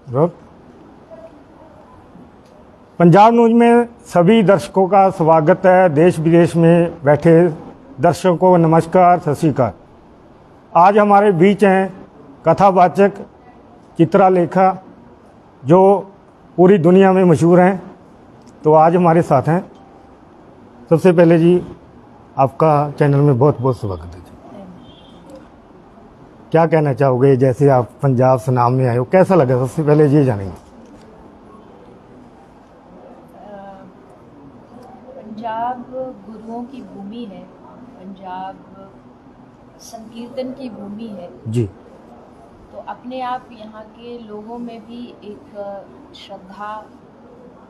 रोक। पंजाब न्यूज में सभी दर्शकों का स्वागत है। देश विदेश में बैठे दर्शकों को नमस्कार, सत श्री अकाल। आज हमारे बीच हैं कथावाचक चित्रलेखा जो पूरी दुनिया में मशहूर हैं। तो आज हमारे साथ हैं। सबसे पहले जी आपका चैनल में बहुत बहुत स्वागत है जी। क्या कहना चाहोगे, जैसे आप पंजाब से नाम में आए हो, कैसा लगा? सबसे पहले ये जानेंगे। पंजाब गुरुओं की भूमि है, पंजाब संकीर्तन की भूमि है जी। तो अपने आप यहाँ के लोगों में भी एक श्रद्धा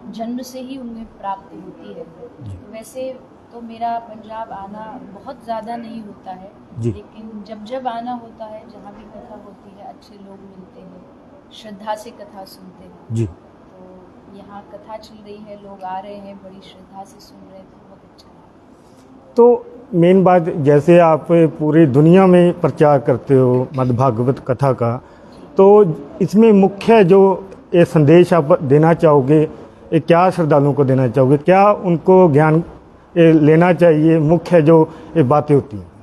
जन्म से ही उनमें प्राप्त होती है। तो वैसे तो मेरा पंजाब आना बहुत ज़्यादा नहीं होता है जी। लेकिन जब जब आना होता है, जहाँ भी कथा होती है, अच्छे लोग मिलते हैं, श्रद्धा से कथा सुनते हैं जी। तो यहाँ कथा चल रही है, लोग आ रहे हैं, बड़ी श्रद्धा से सुन रहे हैं, तो बहुत अच्छा है। तो मेन बात, जैसे आप पूरी दुनिया में प्रचार करते हो मद्भागवत कथा का, तो इसमें मुख्य जो ये संदेश आप देना चाहोगे, ये क्या श्रद्धालुओं को देना चाहोगे? क्या उनको ज्ञान लेना चाहिए? मुख्य जो ये बातें होती हैं।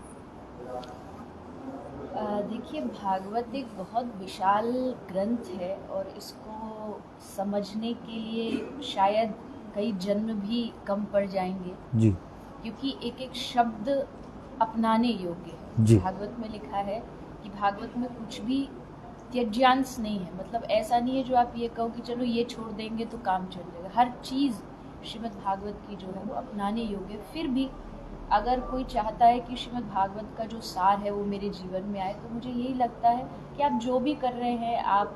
देखिए, भागवत एक बहुत विशाल ग्रंथ है और इसको समझने के लिए शायद कई जन्म भी कम पड़ जाएंगे जी। क्योंकि एक एक शब्द अपनाने योग्य है। जी। भागवत में लिखा है कि भागवत में कुछ भी त्यज्यांश नहीं है, मतलब ऐसा नहीं है जो आप ये कहो कि चलो ये छोड़ देंगे तो काम चल जाएगा। हर चीज़ श्रीमद् भागवत की जो है वो अपनाने योग्य। फिर भी अगर कोई चाहता है कि श्रीमद् भागवत का जो सार है वो मेरे जीवन में आए, तो मुझे यही लगता है कि आप जो भी कर रहे हैं, आप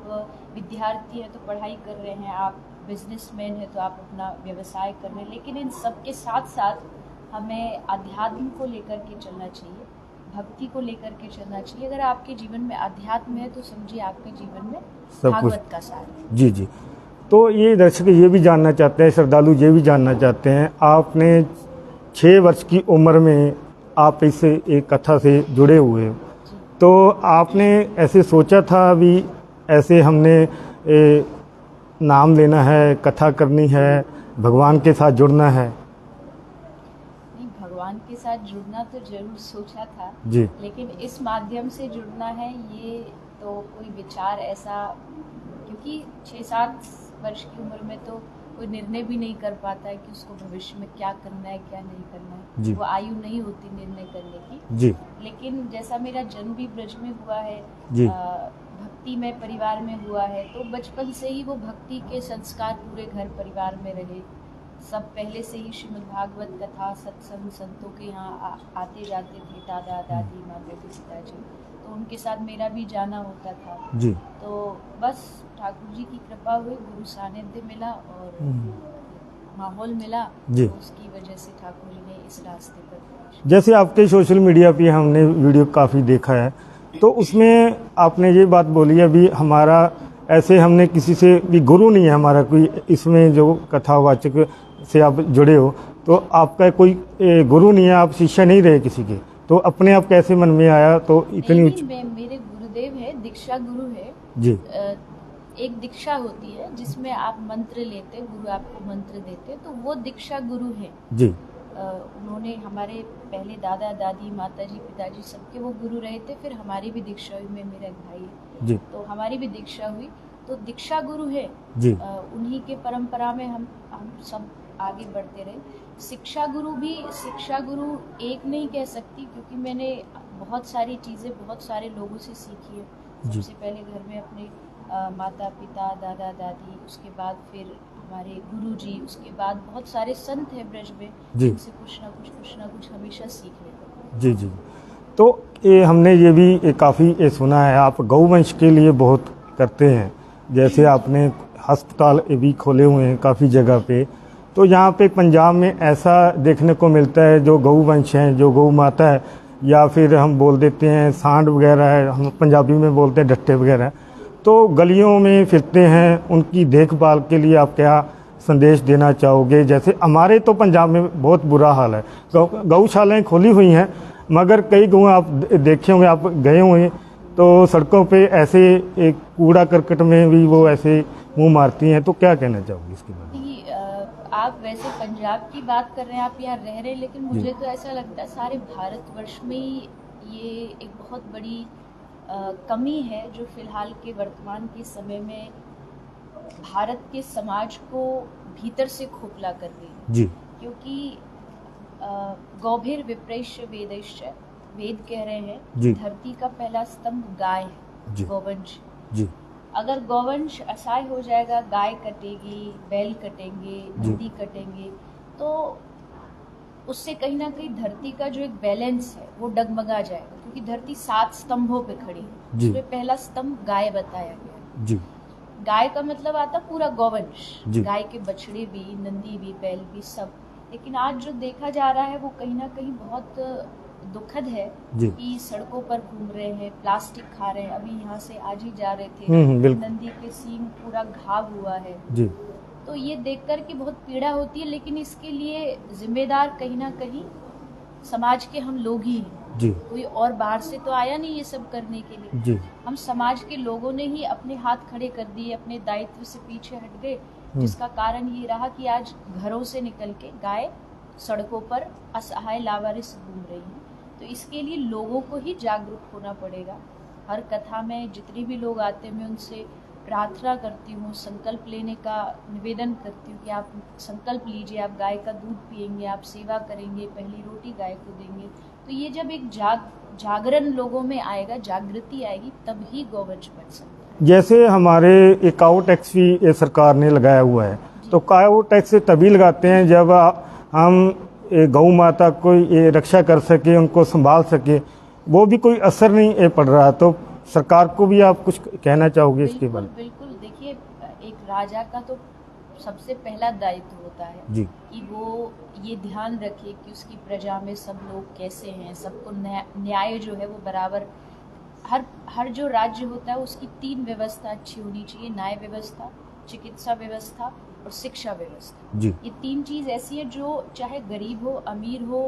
विद्यार्थी हैं तो पढ़ाई कर रहे हैं, आप बिजनेसमैन हैं तो आप अपना व्यवसाय कर रहे हैं, लेकिन इन सब के साथ साथ हमें अध्यात्म को लेकर के चलना चाहिए, भक्ति को लेकर के चलना चाहिए। अगर आपके जीवन में अध्यात्म है तो समझिए आपके जीवन में भागवत का सार है। जी जी। तो ये दर्शक ये भी जानना चाहते हैं, श्रद्धालु ये भी जानना चाहते हैं, आपने 6 वर्ष की उम्र में आप इस एक कथा से जुड़े हुए हो, तो आपने ऐसे सोचा था अभी ऐसे हमने नाम लेना है, कथा करनी है, भगवान के साथ जुड़ना है? नहीं, भगवान के साथ जुड़ना तो जरूर सोचा था जी। लेकिन इस माध्यम से जुड़ना है ये तो कोई विचार ऐसा, क्योंकि 6-7 वर्ष की उम्र में तो कोई निर्णय भी नहीं कर पाता है कि उसको भविष्य में क्या करना है क्या नहीं करना जी। है। वो आयु नहीं होती निर्णय करने की। जी। लेकिन जैसा मेरा जन्म भी ब्रज में हुआ है, जी। भक्ति में परिवार में हुआ है, तो बचपन से ही वो भक्ति के संस्कार पूरे घर परिवार में रहे। सब पहले से ही श्रीमद् भागवत कथा सत्संग संतों के यहाँ आते जाते थे, दादा दादी माता पिताजी, तो उनके साथ मेरा भी जाना होता था। जी। तो बस ठाकुर जी की कृपा हुई, गुरु सानिध्य मिला और माहौल मिला, जी। तो उसकी वजह से ठाकुर जी ने इस रास्ते पर प्रवेश। जैसे आपके सोशल मीडिया पे हमने वीडियो काफ़ी देखा है, तो उसमें आपने ये बात बोली है भी हमारा ऐसे हमने किसी से भी गुरु नहीं है हमारा कोई, इसमें जो कथावाचक से आप जुड़े हो तो आपका कोई गुरु नहीं है, आप शिष्य नहीं रहे किसी के, तो अपने आप कैसे मन में आया? तो इतनी मेरे गुरुदेव है, दीक्षा गुरु है जी। एक दीक्षा होती है जिसमें आप मंत्र लेते, गुरु आपको मंत्र देते, तो वो दीक्षा गुरु है जी। उन्होंने हमारे पहले दादा दादी माताजी पिताजी सबके वो गुरु रहे थे। फिर हमारी भी दीक्षा हुई, मैं मेरा एक भाई है जी। तो हमारी भी दीक्षा हुई, तो दीक्षा गुरु है जी। उन्हीं के परंपरा में हम सब आगे बढ़ते रहे। शिक्षा गुरु एक नहीं कह सकती क्योंकि मैंने बहुत सारी चीज़ें बहुत सारे लोगों से सीखी है। सबसे पहले घर में अपने माता पिता दादा दादी, उसके बाद फिर हमारे गुरुजी, उसके बाद बहुत सारे संत हैं ब्रज में जिनसे कुछ ना कुछ हमेशा सीखने को। जी जी। तो ये हमने ये भी काफ़ी ये सुना है आप गौवंश के लिए बहुत करते हैं, जैसे आपने अस्पताल भी खोले हुए हैं काफ़ी जगह पे, तो यहाँ पे पंजाब में ऐसा देखने को मिलता है जो गौवंश हैं, जो गौ माता है, या फिर हम बोल देते हैं सांड वगैरह है, हम पंजाबी में बोलते हैं डट्टे वगैरह, तो गलियों में फिरते हैं, उनकी देखभाल के लिए आप क्या संदेश देना चाहोगे? जैसे हमारे तो पंजाब में बहुत बुरा हाल है, गौशालाएँ खोली हुई हैं, मगर कई गऊ आप देखे होंगे, आप गए हुए तो सड़कों पे ऐसे एक कूड़ा करकट में भी वो ऐसे मुंह मारती हैं, तो क्या कहना चाहोगे इसके बारे में? कि आप वैसे पंजाब की बात कर रहे हैं, आप यहाँ रह रहे हैं, लेकिन मुझे तो ऐसा लगता है सारे भारतवर्ष में ही ये एक बहुत बड़ी कमी है जो फिलहाल के वर्तमान के समय में भारत के समाज को भीतर से खोखला कर रही है। जी क्योंकि गौभीर विप्रैश्य वेदैश्य, वेद कह रहे हैं जी। धरती का पहला स्तंभ गाय है, जी। गौवंश। जी अगर गौवंश असहाय हो जाएगा, गाय कटेगी, बैल कटेंगे, नदी कटेंगे, तो उससे कहीं ना कहीं धरती का जो एक बैलेंस है वो डगमगा जाएगा। क्योंकि धरती 7 स्तंभों पे खड़ी है, जी। उसमें पहला स्तंभ गाय बताया गया। जी गाय का मतलब आता पूरा गौवंश, जी। गाय के बछड़े भी, नंदी भी, बैल भी, सब। लेकिन आज जो देखा जा रहा है वो कहीं ना कहीं बहुत दुखद है जी। कि सड़कों पर घूम रहे हैं, प्लास्टिक खा रहे हैं। अभी यहाँ से आज ही जा रहे थे, बिल्कुल। नंदी के सींग पूरा घाव हुआ है। जी तो ये देखकर के बहुत पीड़ा होती है, लेकिन इसके लिए जिम्मेदार कहीं ना कहीं समाज के हम लोग ही हैं। जी कोई और बाहर से तो आया नहीं ये सब करने के लिए। जी हम समाज के लोगों ने ही अपने हाथ खड़े कर दिए, अपने दायित्व से पीछे हट गए, जिसका कारण ये रहा कि आज घरों से निकल के गाय सड़कों पर असहाय लावारिस घूम रही हैं। तो इसके लिए लोगों को ही जागरूक होना पड़ेगा। हर कथा में जितने भी लोग आते हैं मैं उनसे प्रार्थना करती हूँ, संकल्प लेने का निवेदन करती हूँ कि आप संकल्प लीजिए, आप गाय का दूध पिएंगे, आप सेवा करेंगे, पहली रोटी गाय को देंगे। तो ये जब एक जागरण लोगों में आएगा, जागृति आएगी, तब ही गौवंश बच सकता है। जैसे हमारे एक काऊ टैक्स भी ये सरकार ने लगाया हुआ है, तो काऊ टैक्स तभी लगाते हैं जब हम गौ माता को ये रक्षा कर सके, उनको संभाल सके। वो भी कोई असर नहीं पड़ रहा, तो सरकार को भी आप कुछ कहना चाहोगे इसके बारे में? बिल्कुल। देखिए, एक राजा का तो सबसे पहला दायित्व होता है जी कि वो ये ध्यान रखे कि उसकी प्रजा में सब लोग कैसे हैं, सबको न्याय जो है वो बराबर। हर जो राज्य होता है उसकी 3 व्यवस्था अच्छी होनी चाहिए: न्याय व्यवस्था, चिकित्सा व्यवस्था और शिक्षा व्यवस्था। जी ये 3 चीज़ ऐसी है जो चाहे गरीब हो, अमीर हो,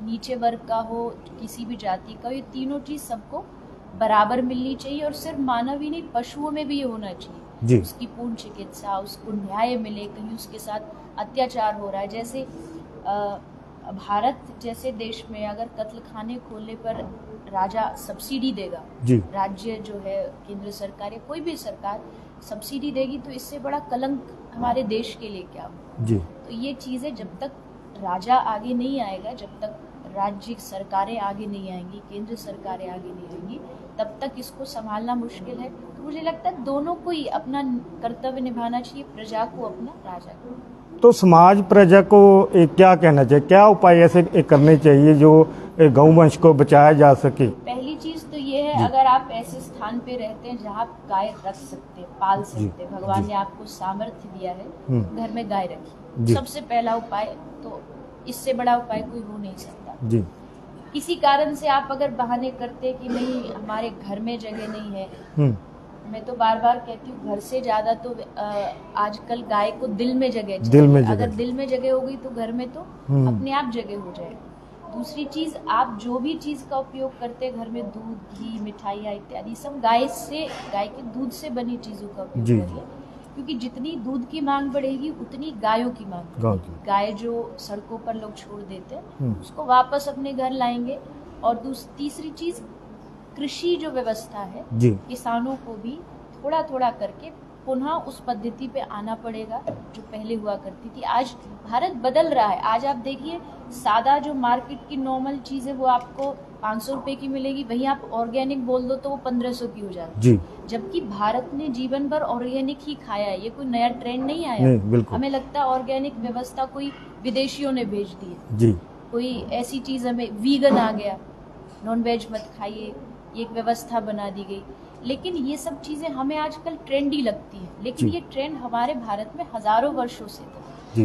नीचे वर्ग का हो, किसी भी जाति का, ये तीनों चीज़ सबको बराबर मिलनी चाहिए। और सिर्फ मानव ही नहीं, पशुओं में भी ये होना चाहिए जी उसकी पूर्ण चिकित्सा, उसको न्याय मिले, कहीं उसके साथ अत्याचार हो रहा है। जैसे भारत जैसे देश में अगर कत्ल खाने खोलने पर राजा सब्सिडी देगा, जी राज्य जो है केंद्र सरकार या कोई भी सरकार सब्सिडी देगी, तो इससे बड़ा कलंक हमारे देश के लिए क्या हो। जी तो ये चीज़ें जब तक राजा आगे नहीं आएगा, जब तक राज्य सरकारें आगे नहीं आएंगी, केंद्र सरकारें आगे नहीं आएंगी, तब तक इसको संभालना मुश्किल है। तो मुझे लगता है दोनों को ही अपना कर्तव्य निभाना चाहिए, प्रजा को अपना, राजा को। तो समाज प्रजा को क्या कहना चाहिए, क्या उपाय ऐसे करने चाहिए जो गौवंश को बचाया जा सके? पहली चीज तो ये है, अगर आप ऐसे स्थान पे रहते हैं जहाँ आप गाय रख सकते हैं, पाल सकते हैं, भगवान ने आपको सामर्थ्य दिया है, घर में गाय रखिए। सबसे पहला उपाय तो, इससे बड़ा उपाय कोई हो नहीं सकता। जी किसी कारण से आप अगर बहाने करते कि नहीं हमारे घर में जगह नहीं है, मैं तो बार बार कहती हूँ घर से ज्यादा तो आजकल गाय को दिल में जगह चाहिए। दिल में जगह, अगर दिल में जगह होगी तो घर में तो अपने आप जगह हो जाएगी। दूसरी चीज, आप जो भी चीज का उपयोग करते हैं घर में, दूध, घी, मिठाइयाँ इत्यादि, सब गाय के दूध से बनी चीजों का उपयोग करिए। क्योंकि जितनी दूध की मांग बढ़ेगी उतनी गायों की मांग बढ़ेगी। गाय जो सड़कों पर लोग छोड़ देते हैं उसको वापस अपने घर लाएंगे। और तीसरी चीज, कृषि जो व्यवस्था है, किसानों को भी थोड़ा थोड़ा करके पुनः उस पद्धति पे आना पड़ेगा जो पहले हुआ करती थी। आज भारत बदल रहा है। आज आप देखिए, सादा जो मार्केट की नॉर्मल चीज़ है वो आपको 500 रुपए की मिलेगी, वहीं आप ऑर्गेनिक बोल दो तो वो 1500 की हो जाती है। जबकि भारत ने जीवन भर ऑर्गेनिक ही खाया है, ये कोई नया ट्रेंड नहीं आया। हमें लगता है ऑर्गेनिक व्यवस्था कोई विदेशियों ने भेज दी है जी। कोई ऐसी चीज़, हमें वीगन आ गया, नॉन वेज मत खाइए, ये एक व्यवस्था बना दी गई। लेकिन ये सब चीज़ें हमें आजकल ट्रेंडी लगती है, लेकिन ये ट्रेंड हमारे भारत में हजारों वर्षों से था।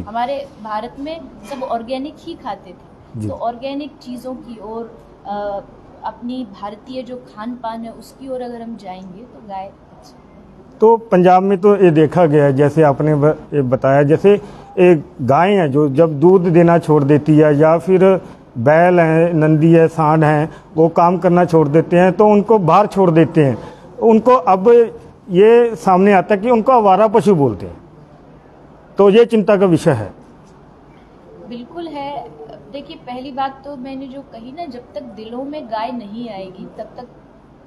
हमारे भारत में सब ऑर्गेनिक ही खाते थे। तो ऑर्गेनिक चीज़ों की ओर, अपनी भारतीय जो खान पान है उसकी ओर अगर हम जाएंगे तो गाय। तो पंजाब में तो ये देखा गया है, जैसे आपने बताया, जैसे एक गाय है जो जब दूध देना छोड़ देती है या फिर बैल हैं, नंदी है, सांड हैं, वो काम करना छोड़ देते हैं तो उनको बाहर छोड़ देते हैं। उनको अब ये सामने आता है कि उनको आवारा पशु बोलते हैं, तो ये चिंता का विषय है। बिल्कुल है। देखिए, पहली बात तो मैंने जो कही ना, जब तक दिलों में गाय नहीं आएगी तब तक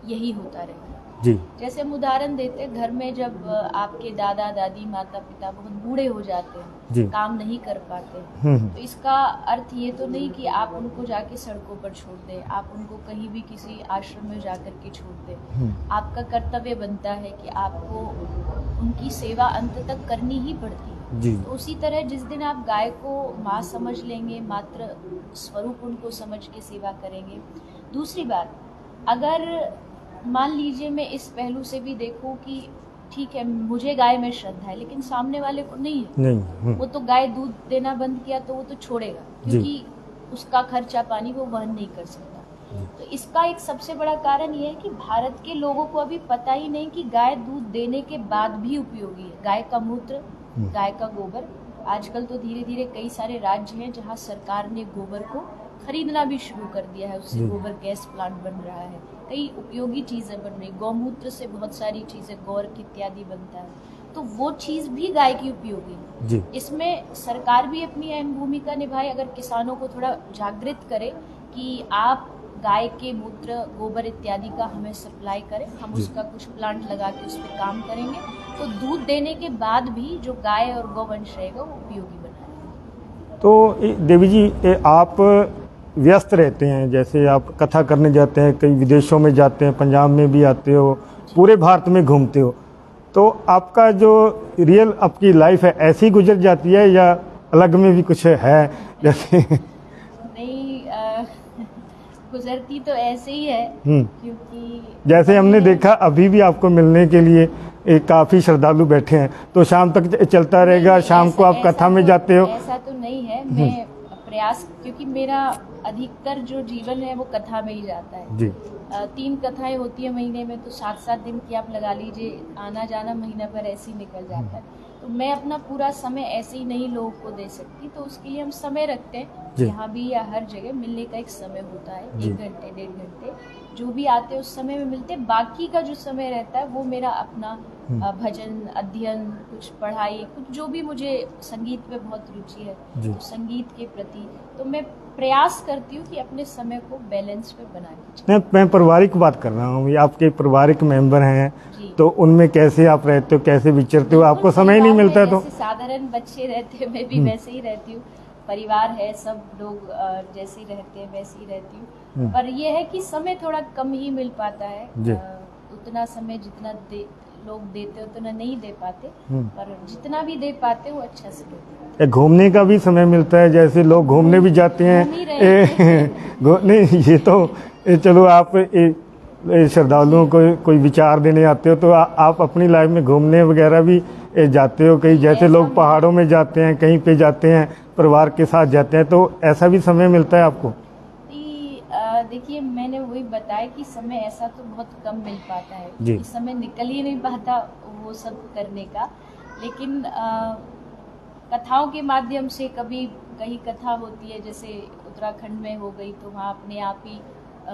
यही होता रहेगा। जी जैसे हम उदाहरण देते हैं, घर में जब आपके दादा दादी माता पिता बहुत बूढ़े हो जाते जी। हैं, काम नहीं कर पाते हैं, हम्म। तो इसका अर्थ ये तो नहीं कि आप उनको जाके सड़कों पर छोड़ दें, आप उनको कहीं भी किसी आश्रम में जाकर के छोड़ दें। आपका कर्तव्य बनता है कि आपको उनकी सेवा अंत तक करनी ही पड़ती है। जी तो उसी तरह जिस दिन आप गाय को माँ समझ लेंगे, मात्र स्वरूप उनको समझ के सेवा करेंगे। दूसरी बात, अगर मान लीजिए मैं इस पहलू से भी देखूं कि ठीक है, मुझे गाय में श्रद्धा है लेकिन सामने वाले को नहीं है, नहीं। वो तो गाय दूध देना बंद किया तो वो तो छोड़ेगा, क्योंकि उसका खर्चा पानी वो वहन नहीं कर सकता। तो इसका एक सबसे बड़ा कारण ये है कि भारत के लोगों को अभी पता ही नहीं कि गाय दूध देने के बाद भी उपयोगी है। गाय का मूत्र, गाय का गोबर, आजकल तो धीरे धीरे कई सारे राज्य हैं जहां सरकार ने गोबर को खरीदना भी शुरू कर दिया है, उससे गोबर गैस प्लांट बन रहा है, कई उपयोगी चीजें बन रही, गौमूत्र से बहुत सारी चीजें, गौर्क इत्यादि बनता है, तो वो चीज भी गाय की उपयोगी है। जी। इसमें सरकार भी अपनी अहम भूमिका निभाए, अगर किसानों को थोड़ा जागृत करे कि आप गाय के मूत्र, गोबर इत्यादि का हमें सप्लाई करें, हम उसका कुछ प्लांट लगा के उस पर काम करेंगे, तो दूध देने के बाद भी जो गाय और गौवंश रहेगा वो उपयोगी बना। तो देवी जी, आप व्यस्त रहते हैं, जैसे आप कथा करने जाते हैं, कई विदेशों में जाते हैं, पंजाब में भी आते हो, पूरे भारत में घूमते हो, तो आपका जो रियल आपकी लाइफ है ऐसी गुजर जाती है या अलग में भी कुछ है जैसे? नहीं, गुजरती तो ऐसे ही है, क्योंकि जैसे हमने देखा अभी भी आपको मिलने के लिए काफ़ी श्रद्धालु बैठे हैं, तो शाम तक चलता रहेगा, शाम को आप कथा में जाते हो? ऐसा तो नहीं है, मैं प्रयास, क्योंकि मेरा अधिकतर जो जीवन है वो कथा में ही जाता है जी। 3 कथाएं होती है महीने में, तो 7-7 दिन की आप लगा लीजिए, आना जाना महीना भर ऐसे ही निकल जाता है। तो मैं अपना पूरा समय ऐसे ही नहीं लोगों को दे सकती, तो उसके लिए हम समय रखते हैं, यहाँ भी या हर जगह मिलने का एक समय होता है, 1 घंटे 1.5 घंटे, जो भी आते हैं उस समय में मिलते हैं। बाकी का जो समय रहता है वो मेरा अपना भजन, अध्ययन, कुछ पढ़ाई, कुछ जो भी, मुझे संगीत में बहुत रुचि है, तो संगीत के प्रति तो मैं प्रयास करती हूँ कि अपने समय को बैलेंस पे बना के। मैं पारिवारिक बात कर रहा हूँ, ये आपके पारिवारिक मेंबर हैं, तो उनमें कैसे आप रहते हो, कैसे विचरते हो? आपको समय ही नहीं मिलता है तो? साधारण बच्चे रहते हैं, मैं भी वैसे ही रहती हूँ, परिवार है, सब लोग जैसे ही रहते हैं वैसे ही रहती हूँ, पर यह है कि समय थोड़ा कम ही मिल पाता है, उतना समय जितना लोग देते हो उतना नहीं दे पाते, पर जितना भी दे पाते वो अच्छा से देते हैं। घूमने का भी समय मिलता है, जैसे लोग घूमने भी जाते हैं? नहीं, ये तो चलो आप श्रद्धालुओं को कोई विचार देने आते हो, तो आप अपनी लाइफ में घूमने वगैरह भी जाते हो कहीं, जैसे लोग पहाड़ों में जाते हैं, कहीं पे जाते हैं, परिवार के साथ जाते हैं, तो ऐसा भी समय मिलता है आपको? देखिए, मैंने वही बताया कि समय ऐसा तो बहुत कम मिल पाता है, इस समय निकल ही नहीं पाता वो सब करने का, लेकिन कथाओं के माध्यम से कभी कहीं कथा होती है, जैसे उत्तराखंड में हो गई, तो वहाँ अपने आप ही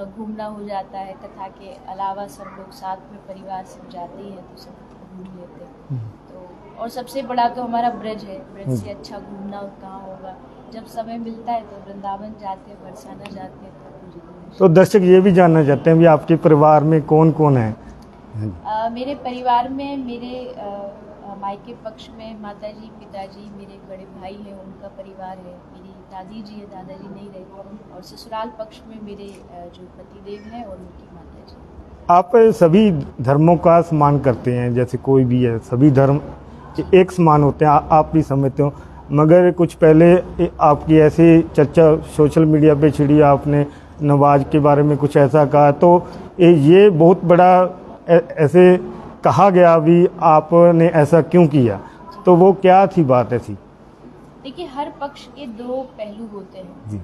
घूमना हो जाता है। कथा के अलावा सब लोग साथ में परिवार से जाते ही हैं, तो सब घूम लेते हैं। तो और सबसे बड़ा तो हमारा ब्रज है, ब्रज से अच्छा घूमना कहाँ होगा। जब समय मिलता है तो वृंदावन जाते हैं, बरसाना जाते हैं। तो दर्शक ये भी जानना चाहते हैं भी आपके परिवार में कौन कौन है? मेरे परिवार में मेरे मायके पक्ष में माताजी, पिताजी, मेरे बड़े भाई हैं, उनका परिवार है, मेरी दादी जी है, दादाजी नहीं रहे, और ससुराल पक्ष में मेरे जो पतिदेव हैं और उनकी माताजी। आप सभी धर्मों का सम्मान करते हैं, जैसे कोई भी है, सभी धर्म एक समान होते हैं, आप भी समझते हो, मगर कुछ पहले आपकी ऐसी चर्चा सोशल मीडिया पे छिड़ी, आपने नवाज के बारे में कुछ ऐसा कहा, तो ये बहुत बड़ा ऐसे कहा गया भी, आपने ऐसा क्यों किया, तो वो क्या थी बात ऐसी? देखिए, हर पक्ष के 2 पहलू होते हैं जी।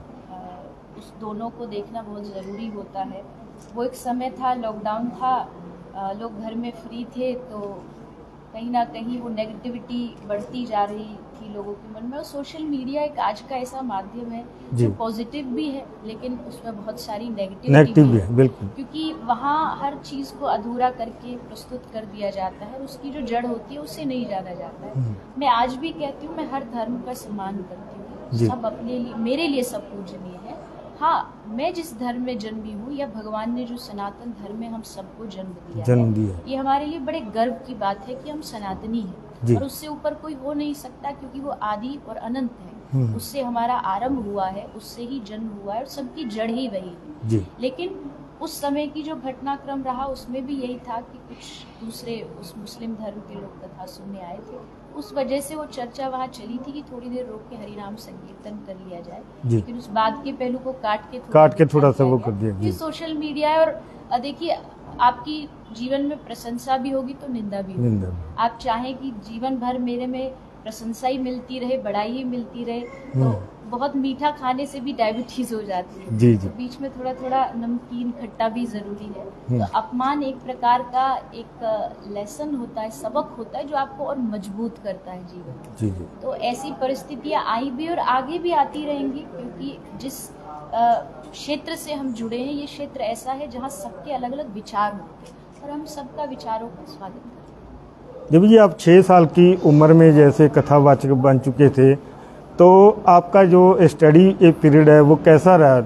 उस दोनों को देखना बहुत ज़रूरी होता है। वो एक समय था, लॉकडाउन था, लोग घर में फ्री थे, तो कहीं ना कहीं वो नेगेटिविटी बढ़ती जा रही थी लोगों के मन में। और सोशल मीडिया एक आज का ऐसा माध्यम है जी। जो पॉजिटिव भी है, लेकिन उसमें बहुत सारी नेगेटिव नेगेटिविटी भी है, है, बिल्कुल। क्योंकि वहाँ हर चीज़ को अधूरा करके प्रस्तुत कर दिया जाता है, उसकी जो जड़ होती है उससे नहीं जाना जाता है। मैं आज भी कहती हूँ, मैं हर धर्म का सम्मान करती जी। हूँ, सब अपने लिए, मेरे लिए सब पूजनीय है। हाँ, मैं जिस धर्म में जन्मी हूँ, या भगवान ने जो सनातन धर्म में हम सबको जन्म दिया है, ये हमारे लिए बड़े गर्व की बात है कि हम सनातनी जी। हैं, और उससे ऊपर कोई हो नहीं सकता, क्योंकि वो आदि और अनंत है। उससे हमारा आरंभ हुआ है, उससे ही जन्म हुआ है, और सबकी जड़ ही वही है। जी। लेकिन उस समय की जो घटनाक्रम रहा, उसमें भी यही था कि कुछ दूसरे उस मुस्लिम धर्म के लोग कथा सुनने आए थे, उस वजह से वो चर्चा वहाँ चली थी कि थोड़ी देर रोक के हरिनाम संकीर्तन कर लिया जाए। लेकिन उस बात के पहलू को काट के थोड़ा सा वो कर दिया। ये सोशल मीडिया है, और देखिए, आपकी जीवन में प्रशंसा भी होगी तो निंदा भी होगी। आप चाहें कि जीवन भर मेरे में प्रशंसा ही मिलती रहे, बड़ाई ही मिलती रहे, तो बहुत मीठा खाने से भी डायबिटीज हो जाती है। जी जी। तो बीच में थोड़ा थोड़ा नमकीन खट्टा भी जरूरी है। तो अपमान एक प्रकार का एक लेसन होता है, सबक होता है, जो आपको और मजबूत करता है जीवन में। जी जी। तो ऐसी परिस्थितियां आई भी और आगे भी आती रहेंगी, क्योंकि जिस क्षेत्र से हम जुड़े हैं, ये क्षेत्र ऐसा है जहाँ सबके अलग अलग विचार होते हैं, और हम सबका विचारों का स्वागत करते हैं। देवी जी, आप 6 साल की उम्र में जैसे कथावाचक बन चुके थे, तो आपका जो स्टडी एक पीरियड है वो कैसा रहा?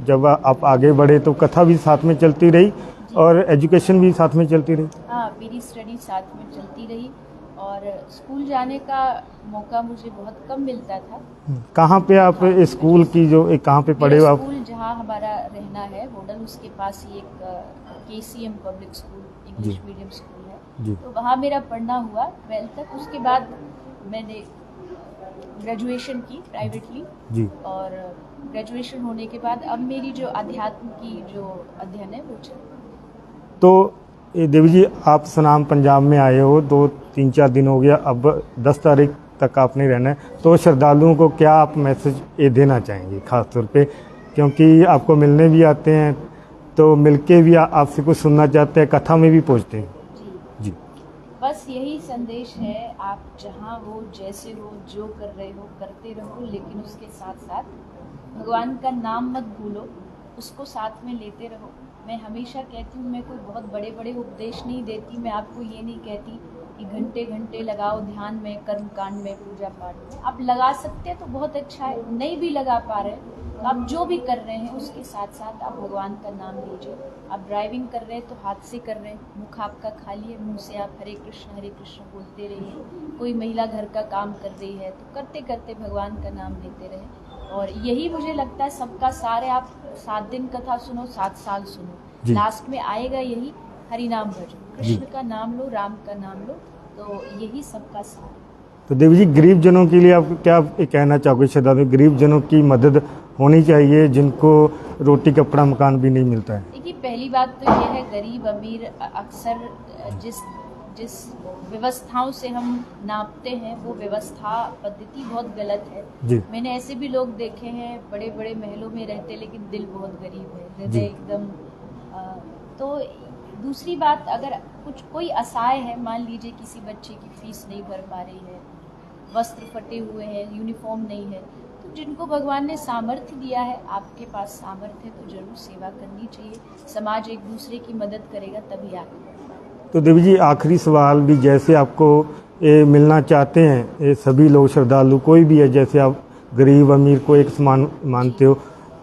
जब आप आगे बढ़े तो कथा भी साथ में चलती रही और एजुकेशन भी साथ में चलती रही? हाँ, मेरी स्टडी साथ में चलती रही, और स्कूल जाने का मौका मुझे बहुत कम मिलता था। कहाँ पे आप स्कूल की जो कहाँ पे पढ़े हो आप? स्कूल जहाँ हमारा रहना है होडल, उसके पास ही एक KCM public school, English medium school है, तो वहाँ मेरा पढ़ना हुआ 12th तक। उसके बाद मैंने ग्रेजुएशन की प्राइवेटली जी। और ग्रेजुएशन होने के बाद अब मेरी जो अध्यात्म की जो अध्ययन है वो चल। तो देवी जी, आप सनाम पंजाब में आए हो, 2-3-4 दिन हो गया, अब 10 तारीख तक आपने रहना है, तो श्रद्धालुओं को क्या आप मैसेज देना चाहेंगे खास तौर पे, क्योंकि आपको मिलने भी आते हैं, तो मिलके भी आपसे कुछ सुनना चाहते हैं, कथा में भी पहुँचते हैं? जी। बस यही संदेश है, आप जहाँ हो, जैसे हो, जो कर रहे हो करते रहो, लेकिन उसके साथ साथ भगवान का नाम मत भूलो, उसको साथ में लेते रहो। मैं हमेशा कहती हूँ, मैं कोई बहुत बड़े बड़े उपदेश नहीं देती, मैं आपको ये नहीं कहती कि घंटे घंटे लगाओ ध्यान में, कर्म कांड में, पूजा पाठ में। आप लगा सकते हैं तो बहुत अच्छा है, नहीं भी लगा पा रहे तो आप जो भी कर रहे हैं उसके साथ साथ आप भगवान का नाम लीजिए। आप ड्राइविंग कर रहे हैं तो हाथ से कर रहे हैं, मुख आपका खाली है, मुंह से आप हरे कृष्ण बोलते रहिए। कोई महिला घर का काम कर रही है तो करते करते भगवान का नाम लेते रहे। और यही मुझे लगता है सबका सार है। आप 7 दिन कथा सुनो, 7 साल सुनो, लास्ट में आएगा यही, हरि नाम भजो, कृष्ण का नाम लो, राम का नाम लो, तो यही सबका सार है। तो देवी जी, गरीब जनों के लिए आप क्या कहना चाहोगे? श्रद्धालु गरीब जनों की मदद होनी चाहिए, जिनको रोटी कपड़ा मकान भी नहीं मिलता है। देखिए, पहली बात तो यह है, गरीब अमीर अक्सर जिस व्यवस्थाओं से हम नापते हैं वो व्यवस्था पद्धति बहुत गलत है जी। मैंने ऐसे भी लोग देखे हैं, बड़े बड़े महलों में रहते लेकिन दिल बहुत गरीब है, हृदय एकदम। तो दूसरी बात, अगर कोई असहाय है, मान लीजिए किसी बच्चे की फीस नहीं भर पा रही है, वस्त्र फटे हुए हैं, यूनिफॉर्म नहीं है, तो जिनको भगवान ने सामर्थ्य दिया है, आपके पास सामर्थ्य है तो जरूर सेवा करनी चाहिए। समाज एक दूसरे की मदद करेगा तभी आगे बढ़ेगा। तो देवी जी, आखिरी सवाल भी, जैसे आपको मिलना चाहते हैं सभी लोग श्रद्धालु, कोई भी है, जैसे आप गरीब अमीर को एक समान मानते हो,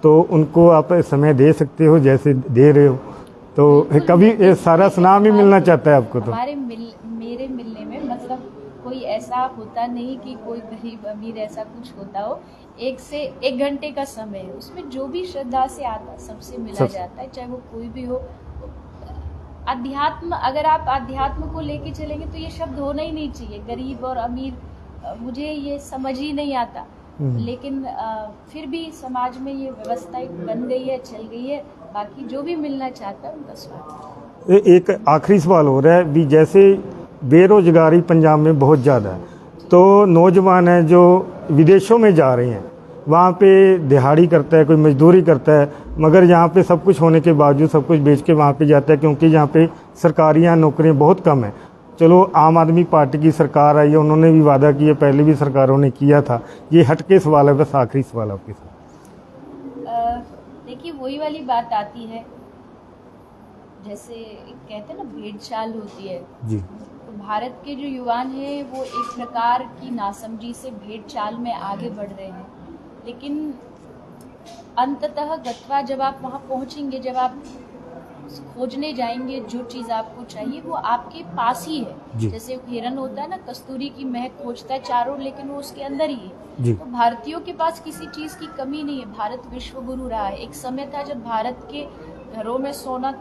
तो उनको आप समय दे सकते हो जैसे दे रहे हो, तो कभी सारा सनाम ही मिलना चाहता है आपको? तो मेरे मिलने में मतलब कोई ऐसा होता नहीं कि कोई गरीब अमीर ऐसा कुछ होता हो। 1 से 1 घंटे का समय है, उसमें जो भी श्रद्धा से आता है सबसे मिला जाता है, चाहे वो कोई भी हो। अध्यात्म, अगर आप अध्यात्म को लेके चलेंगे तो ये शब्द होना ही नहीं चाहिए, गरीब और अमीर, मुझे ये समझ ही नहीं आता। लेकिन फिर भी समाज में ये व्यवस्था बन गई है, चल गई है। बाकी जो भी मिलना चाहता है उनका स्वागत। एक आखिरी सवाल हो रहा है भी, जैसे बेरोजगारी पंजाब में बहुत ज़्यादा है, तो नौजवान हैं जो विदेशों में जा रहे हैं, वहाँ पे दिहाड़ी करता है, कोई मजदूरी करता है, मगर यहाँ पे सब कुछ होने के बावजूद सब कुछ बेच के वहाँ पे जाता है, क्योंकि यहाँ पे सरकारियाँ नौकरियाँ बहुत कम हैं। चलो आम आदमी पार्टी की सरकार आई है, उन्होंने भी वादा किया, पहले भी सरकारों ने किया था। ये हटके सवाल है, बस आखिरी सवाल आपके साथ। देखिए वही वाली बात आती है, जैसे कहते हैं ना भेड़ चाल होती है जी तो भारत के जो युवान हैं वो एक प्रकार की नासमझी से भेड़ चाल में आगे बढ़ रहे हैं, लेकिन अंततः गत्वा जब आप वहाँ पहुँचेंगे, जब आप खोजने जाएंगे जो चीज़ आपको चाहिए वो आपके पास ही जी। है। जैसे हिरन होता है ना, कस्तूरी की महक खोजता है चारों, लेकिन वो उसके अंदर ही है। जी। तो भारतीयों के पास किसी चीज़ की कमी नहीं है। भारत विश्व गुरु रहा है। एक समय था जब भारत के घरों में सोना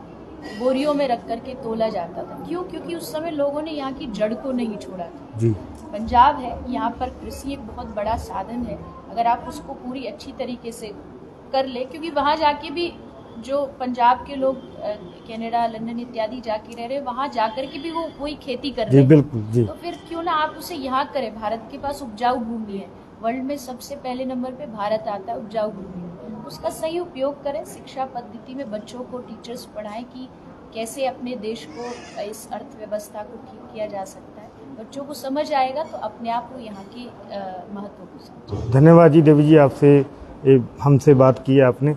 बोरियों में रख करके तोला जाता था। क्यों? क्योंकि उस समय लोगों ने यहाँ की जड़ को नहीं छोड़ा था। जी पंजाब है, यहाँ पर कृषि एक बहुत बड़ा साधन है। अगर आप उसको पूरी अच्छी तरीके से कर ले, क्योंकि वहाँ जाके भी जो पंजाब के लोग कनाडा, लंदन इत्यादि जाके रह रहे, वहाँ जाकर के भी वो वही खेती कर रहे जी हैं। बिल्कुल जी। तो फिर क्यों ना आप उसे यहाँ करें। भारत के पास उपजाऊ भूमि है, वर्ल्ड में सबसे पहले नंबर पे भारत आता है उपजाऊ भूमि। उसका सही उपयोग करें। शिक्षा पद्धति में बच्चों को टीचर्स पढ़ाएं कि कैसे अपने देश को, इस अर्थव्यवस्था को ठीक किया जा सकता है। बच्चों को समझ आएगा तो अपने आप वो यहाँ के महत्व को समझेंगे। धन्यवाद जी देवी जी, आपसे हमसे बात की है आपने।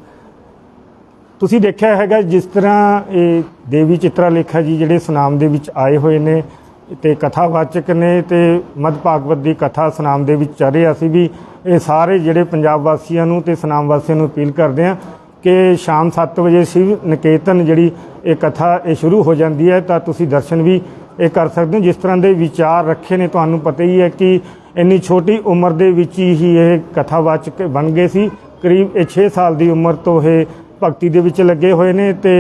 ਤੁਸੀਂ ਦੇਖਿਆ ਹੈਗਾ ਜਿਸ ਤਰ੍ਹਾਂ ਇਹ ਦੇਵੀ ਚਿਤਰਾ ਲੇਖਾ ਜੀ ਜਿਹੜੇ ਸੁਨਾਮ ਦੇ ਵਿੱਚ ਆਏ ਹੋਏ ਨੇ ਤੇ ਕਥਾਵਾਚਕ ਨੇ ਤੇ ਮਦ ਭਾਗਵਤ ਦੀ ਕਥਾ ਸੁਨਾਮ ਦੇ ਵਿੱਚ ਚੱਲ ਰਹੀ। ਅਸੀਂ ਵੀ ਇਹ ਸਾਰੇ ਜਿਹੜੇ ਪੰਜਾਬ ਵਾਸੀਆਂ ਨੂੰ ਤੇ ਸੁਨਾਮ ਵਾਸੀਆਂ ਨੂੰ ਅਪੀਲ ਕਰਦੇ ਹਾਂ ਕਿ ਸ਼ਾਮ 7 ਵਜੇ ਸ਼ਿਵ ਨਿਕੇਤਨ ਜਿਹੜੀ ਇਹ ਕਥਾ ਇਹ ਸ਼ੁਰੂ ਹੋ ਜਾਂਦੀ ਹੈ ਤਾਂ ਤੁਸੀਂ ਦਰਸ਼ਨ ਵੀ ਇਹ ਕਰ ਸਕਦੇ ਹੋ। ਜਿਸ ਤਰ੍ਹਾਂ ਦੇ ਵਿਚਾਰ ਰੱਖੇ ਨੇ ਤੁਹਾਨੂੰ ਪਤਾ ਹੀ ਹੈ ਕਿ ਇੰਨੀ ਛੋਟੀ ਉਮਰ ਦੇ ਵਿੱਚ ਹੀ ਇਹ ਕਥਾਵਾਚਕ ਬਣ ਗਏ ਸੀ। ਕਰੀਬ 6 ਸਾਲ ਦੀ ਉਮਰ ਤੋਂ ਇਹ ਭਗਤੀ ਦੇ ਵਿੱਚ ਲੱਗੇ ਹੋਏ ਨੇ ਤੇ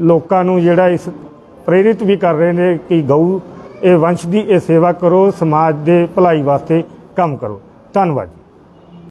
ਲੋਕਾਂ ਨੂੰ ਜਿਹੜਾ ਇਸ ਪ੍ਰੇਰਿਤ ਵੀ ਕਰ ਰਹੇ ਨੇ ਕਿ ਗਊ ਇਹ ਵੰਸ਼ ਦੀ ਇਹ ਸੇਵਾ ਕਰੋ, ਸਮਾਜ ਦੇ ਭਲਾਈ ਵਾਸਤੇ ਕੰਮ ਕਰੋ। ਧੰਨਵਾਦ।